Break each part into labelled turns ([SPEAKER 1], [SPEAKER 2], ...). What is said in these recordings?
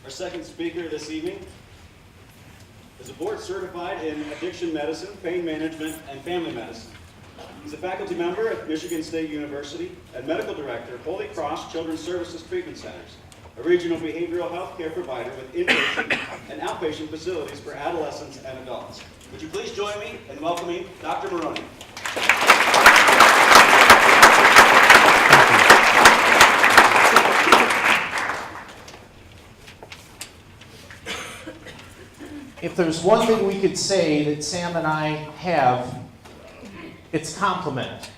[SPEAKER 1] Our second speaker this evening is a board certified in addiction medicine, pain management, and family medicine. He's a faculty member at Michigan State University and medical director of Holy Cross Children's Services Treatment Centers, a regional behavioral health care provider with inpatient and outpatient facilities for adolescents and adults. Would you please join me in welcoming Dr. Morrone.
[SPEAKER 2] If there's one thing we could say that Sam and I have, it's compliment.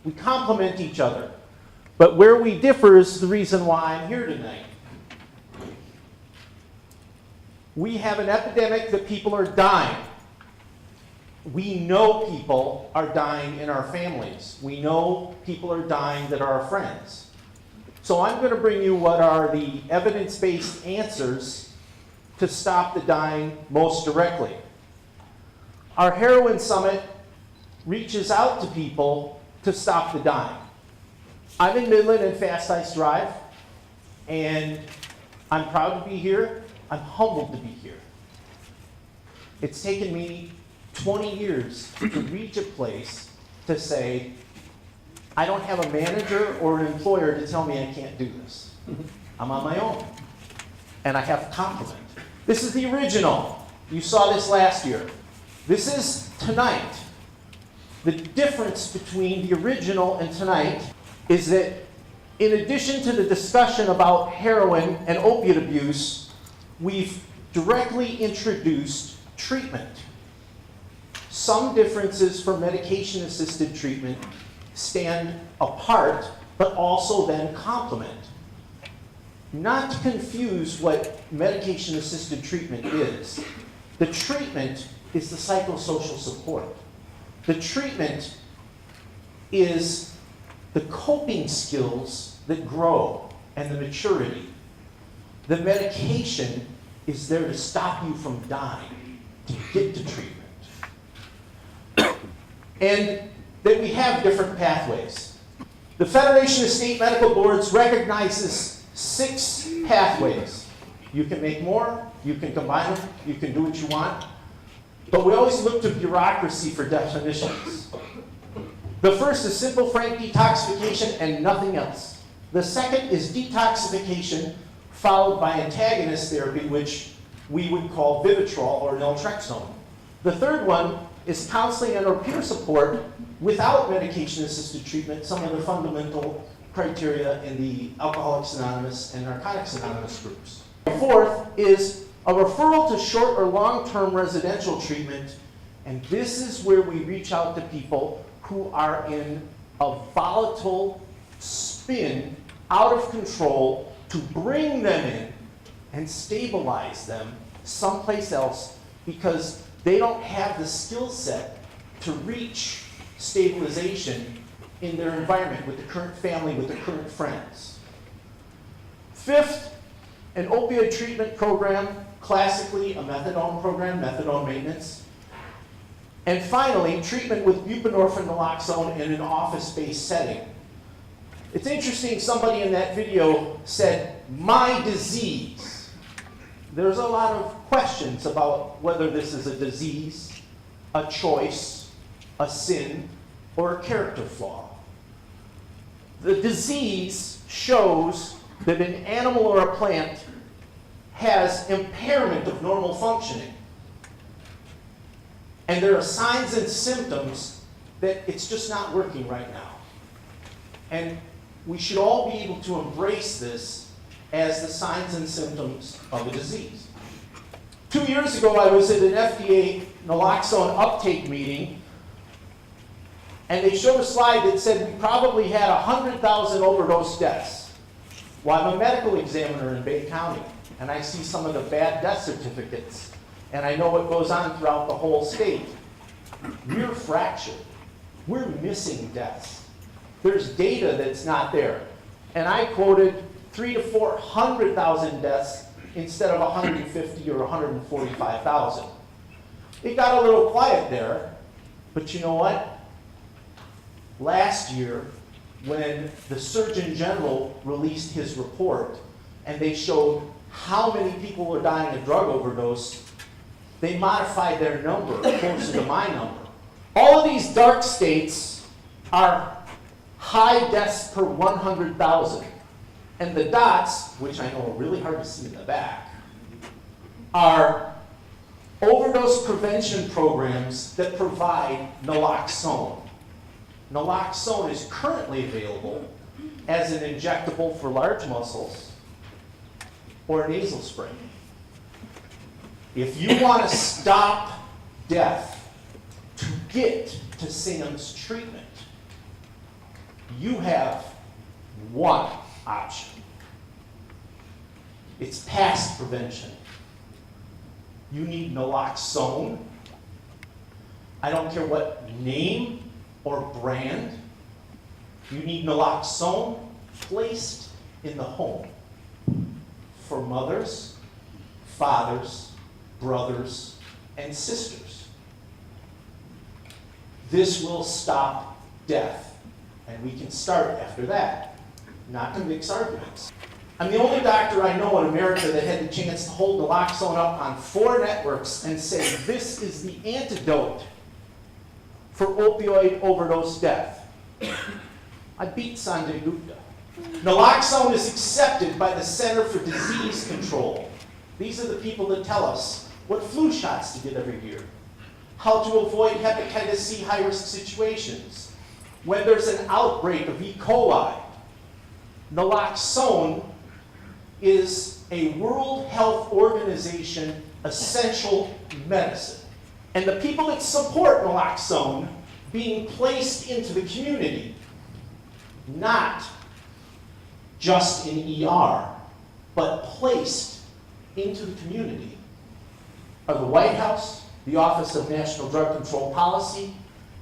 [SPEAKER 2] We complement each other. But where we differ is the reason why I'm here tonight. We have an epidemic that people are dying. We know people are dying in our families. We know people are dying that are our friends. So I'm going to bring you what are the evidence-based answers to stop the dying most directly. Our Heroin Summit reaches out to people to stop the dying. I'm in Midland and Fast Ice Drive, and I'm proud to be here. I'm humbled to be here. It's taken me 20 years to reach a place to say, I don't have a manager or an employer to tell me I can't do this. I'm on my own, and I have compliment. This is the original. You saw this last year. This is tonight. The difference between the original and tonight is that in addition to the discussion about heroin and opiate abuse, we've directly introduced treatment. Some differences from medication-assisted treatment stand apart, but also then complement. Not to confuse what medication-assisted treatment is. The treatment is the psychosocial support. The treatment is the coping skills that grow and the maturity. The medication is there to stop you from dying, to get to treatment. And that we have different pathways. The Federation of State Medical Boards recognizes 6 pathways. You can make more, you can combine them, you can do what you want, but we always look to bureaucracy for definitions. The first is simple frank detoxification and nothing else. The second is detoxification followed by antagonist therapy, which we would call Vivitrol or naltrexone. The third one is counseling and or peer support without medication-assisted treatment, some of the fundamental criteria in the Alcoholics Anonymous and Narcotics Anonymous groups. The fourth is a referral to short or long-term residential treatment, and this is where we reach out to people who are in a volatile spin, out of control, to bring them in and stabilize them someplace else because they don't have the skill set to reach stabilization in their environment, with the current family, with the current friends. Fifth, an opioid treatment program, classically a methadone program, methadone maintenance. And finally, treatment with buprenorphine naloxone in an office-based setting. It's interesting, somebody in that video said, my disease. There's a lot of questions about whether this is a disease, a choice, a sin, or a character flaw. The disease shows that an animal or a plant has impairment of normal functioning. And there are signs and symptoms that it's just not working right now. And we should all be able to embrace this as the signs and symptoms of a disease. 2 years ago, I was at an FDA naloxone uptake meeting, and they showed a slide that said we probably had 100,000 overdose deaths. Well, I'm a medical examiner in Bay County, and I see some of the bad death certificates, and I know what goes on throughout the whole state. We're fractured. We're missing deaths. There's data that's not there. And I quoted 300,000 to 400,000 deaths instead of 150 or 145,000. It got a little quiet there, but you know what? Last year, when the Surgeon General released his report, and they showed how many people were dying of drug overdose, they modified their number closer to my number. All of these dark states are high deaths per 100,000. And the dots, which I know are really hard to see in the back, are overdose prevention programs that provide naloxone. Naloxone is currently available as an injectable for large muscles or a nasal spray. If you want to stop death to get to Sam's treatment, you have one option. It's past prevention. You need naloxone. I don't care what name or brand. You need naloxone placed in the home for mothers, fathers, brothers, and sisters. This will stop death, and we can start after that, not to mix arguments. I'm the only doctor I know in America that had the chance to hold naloxone up on 4 networks and say, this is the antidote for opioid overdose death. I beat Sanjay Gupta. Naloxone is accepted by the Center for Disease Control. These are the people that tell us what flu shots to get every year, how to avoid hepatitis C high-risk situations, when there's an outbreak of E. coli. Naloxone is a World Health Organization essential medicine. And the people that support naloxone being placed into the community, not just in ER, but placed into the community, are the White House, the Office of National Drug Control Policy,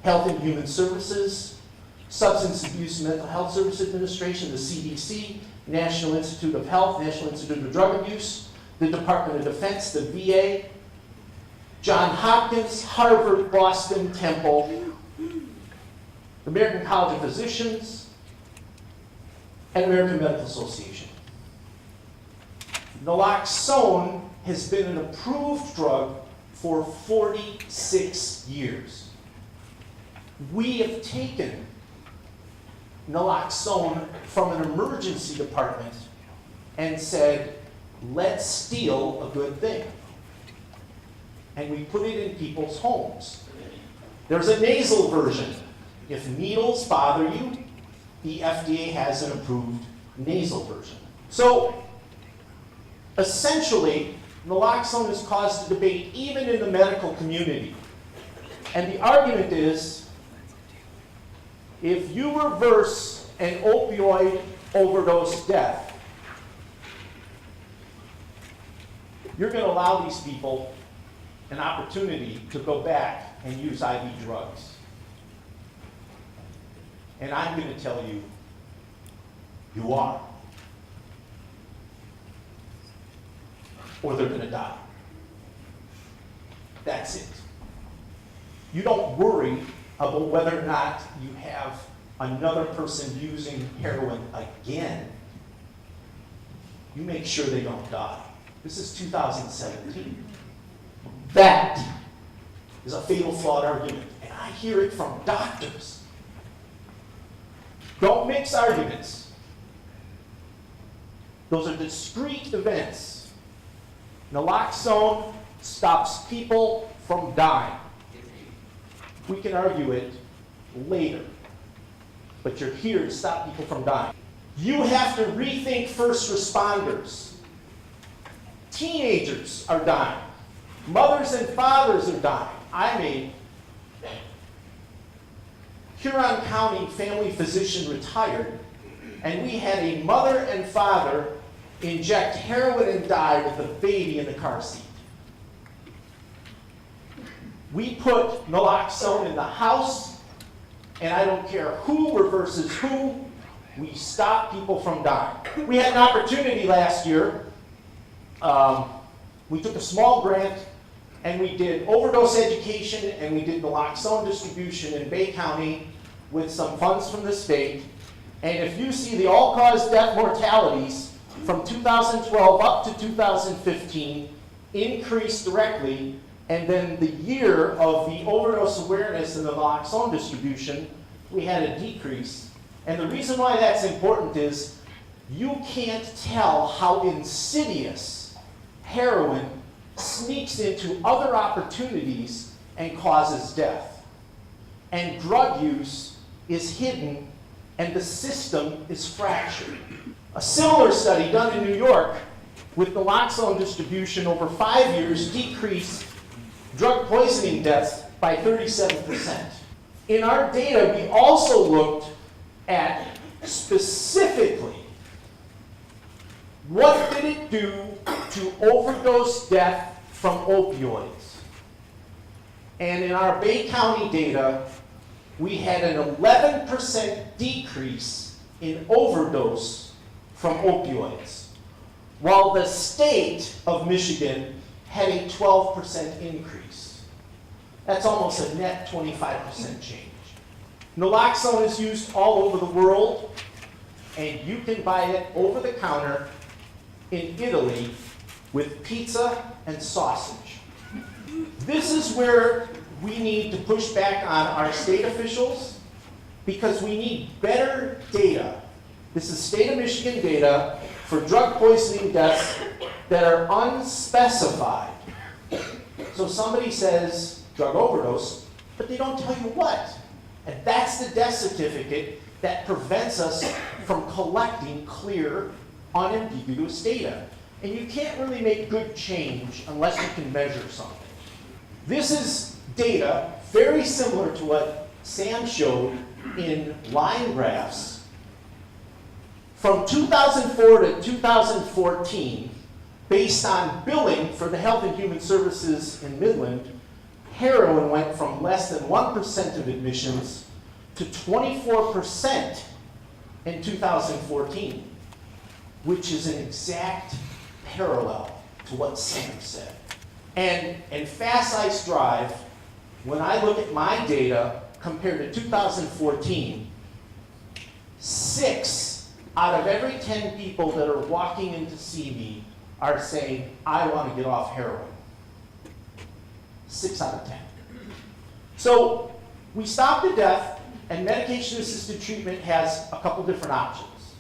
[SPEAKER 2] Health and Human Services, Substance Abuse and Mental Health Service Administration, the CDC, National Institute of Health, National Institute of Drug Abuse, the Department of Defense, the VA, Johns Hopkins, Harvard, Boston, Temple, the American College of Physicians, and American Medical Association. Naloxone has been an approved drug for 46 years. We have taken naloxone from an emergency department and said, let's steal a good thing. And we put it in people's homes. There's a nasal version. If needles bother you, the FDA has an approved nasal version. So, essentially, naloxone has caused a debate even in the medical community. And the argument is, if you reverse an opioid overdose death, you're going to allow these people an opportunity to go back and use IV drugs. And I'm going to tell you, you are. Or they're going to die. That's it. You don't worry about whether or not you have another person using heroin again. You make sure they don't die. This is 2017. That is a fatal flawed argument, and I hear it from doctors. Don't mix arguments. Those are discrete events. Naloxone stops people from dying. We can argue it later, but you're here to stop people from dying. You have to rethink first responders. Teenagers are dying. Mothers and fathers are dying. I'm a Huron County family physician retired, and we had a mother and father inject heroin and die with a baby in the car seat. We put naloxone in the house, and I don't care who reverses who, we stop people from dying. We had an opportunity last year. We took a small grant, and we did overdose education, and we did naloxone distribution in Bay County with some funds from the state. And if you see the all-cause death mortalities from 2012 up to 2015 increased directly, and then the year of the overdose awareness and the naloxone distribution, we had a decrease. And the reason why that's important is you can't tell how insidious heroin sneaks into other opportunities and causes death. And drug use is hidden and the system is fractured. A similar study done in New York with naloxone distribution over 5 years decreased drug poisoning deaths by 37%. In our data, we also looked at specifically what did it do to overdose death from opioids. And in our Bay County data, we had an 11% decrease in overdose from opioids, while the state of Michigan had a 12% increase. That's almost a net 25% change. Naloxone is used all over the world, and you can buy it over the counter in Italy with pizza and sausage. This is where we need to push back on our state officials because we need better data. This is state of Michigan data for drug poisoning deaths that are unspecified. So somebody says drug overdose, but they don't tell you what. And that's the death certificate that prevents us from collecting clear, unambiguous data. And you can't really make good change unless you can measure something. This is data very similar to what Sam showed in line graphs. From 2004 to 2014, based on billing for the Health and Human Services in Midland, heroin went from less than 1% of admissions to 24% in 2014, which is an exact parallel to what Sam said. And in Fast Ice Drive, when I look at my data compared to 2014, 6 out of every 10 people that are walking in to see me are saying, I want to get off heroin. 6 out of 10. So we stop the death, and medication-assisted treatment has a couple different options.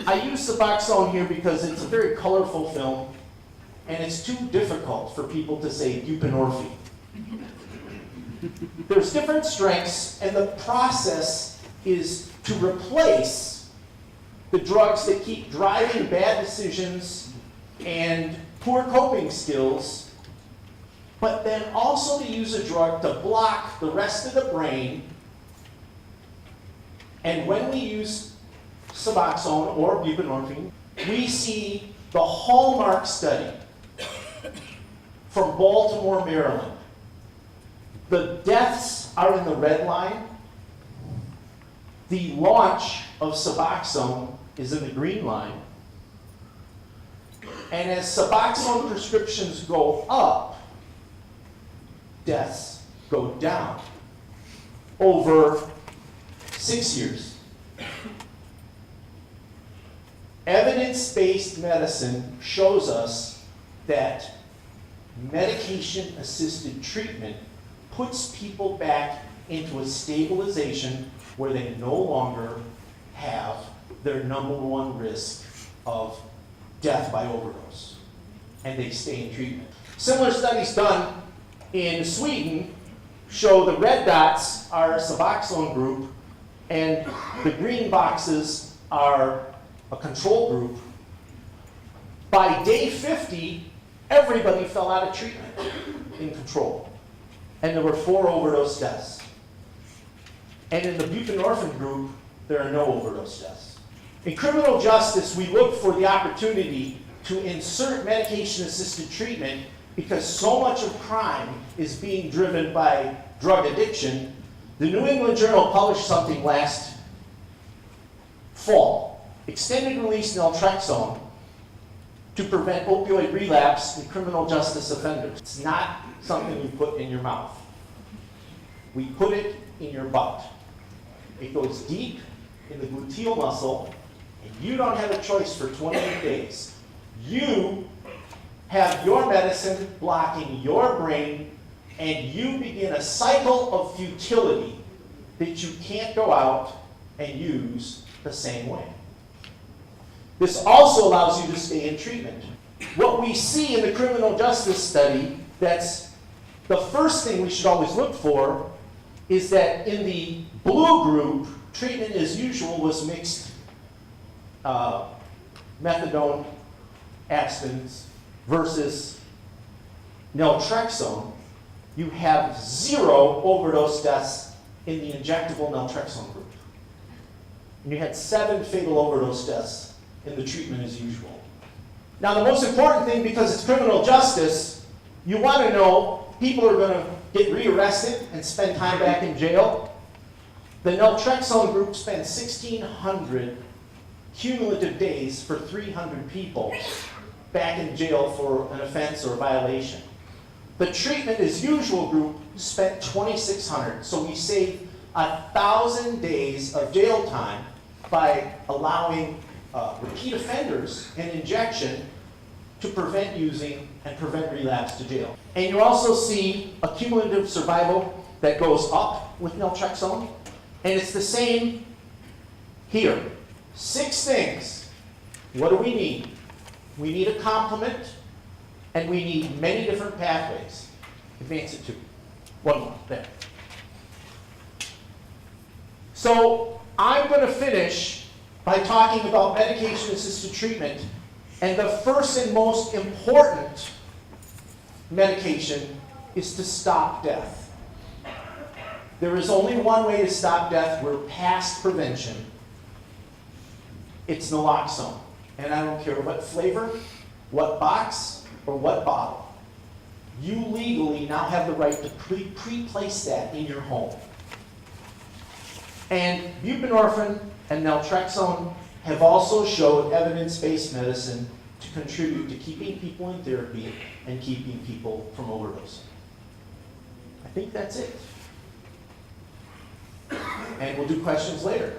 [SPEAKER 2] I use Suboxone here because it's a very colorful film, and it's too difficult for people to say buprenorphine. There's different strengths, and the process is to replace the drugs that keep driving bad decisions and poor coping skills, but then also to use a drug to block the rest of the brain. And when we use Suboxone or buprenorphine, we see the hallmark study from Baltimore, Maryland. The deaths are in the red line. The launch of Suboxone is in the green line. And as Suboxone prescriptions go up, deaths go down over 6 years. Evidence-based medicine shows us that medication-assisted treatment puts people back into a stabilization where they no longer have their number one risk of death by overdose, and they stay in treatment. Similar studies done in Sweden show the red dots are a Suboxone group, and the green boxes are a control group. By day 50, everybody fell out of treatment in control, and there were 4 overdose deaths. And in the buprenorphine group, there are no overdose deaths. In criminal justice, we look for the opportunity to insert medication-assisted treatment because so much of crime is being driven by drug addiction. The New England Journal published something last fall, extended release naltrexone to prevent opioid relapse in criminal justice offenders. It's not something you put in your mouth. We put it in your butt. It goes deep in the gluteal muscle, and you don't have a choice for 28 days. You have your medicine blocking your brain, and you begin a cycle of futility that you can't go out and use the same way. This also allows you to stay in treatment. What we see in the criminal justice study, that's the first thing we should always look for, is that in the blue group, treatment as usual was mixed methadone, abstinence, versus naltrexone. You have 0 overdose deaths in the injectable naltrexone group. And you had 7 fatal overdose deaths in the treatment as usual. Now the most important thing, because it's criminal justice, you want to know people are going to get rearrested and spend time back in jail. The naltrexone group spent 1,600 cumulative days for 300 people back in jail for an offense or violation. The treatment as usual group spent 2,600, so we saved 1,000 days of jail time by allowing repeat offenders an injection to prevent using and prevent relapse to jail. And you also see a cumulative survival that goes up with naltrexone, and it's the same here. 6 things. What do we need? We need a complement, and we need many different pathways. Advance it to 1 more, there. So I'm going to finish by talking about medication-assisted treatment, and the first and most important medication is to stop death. There is only one way to stop death. We're past prevention. It's naloxone. And I don't care what flavor, what box, or what bottle. You legally now have the right to pre-place that in your home. And buprenorphine and naltrexone have also showed evidence-based medicine to contribute to keeping people in therapy and keeping people from overdosing. I think that's it. And we'll do questions later.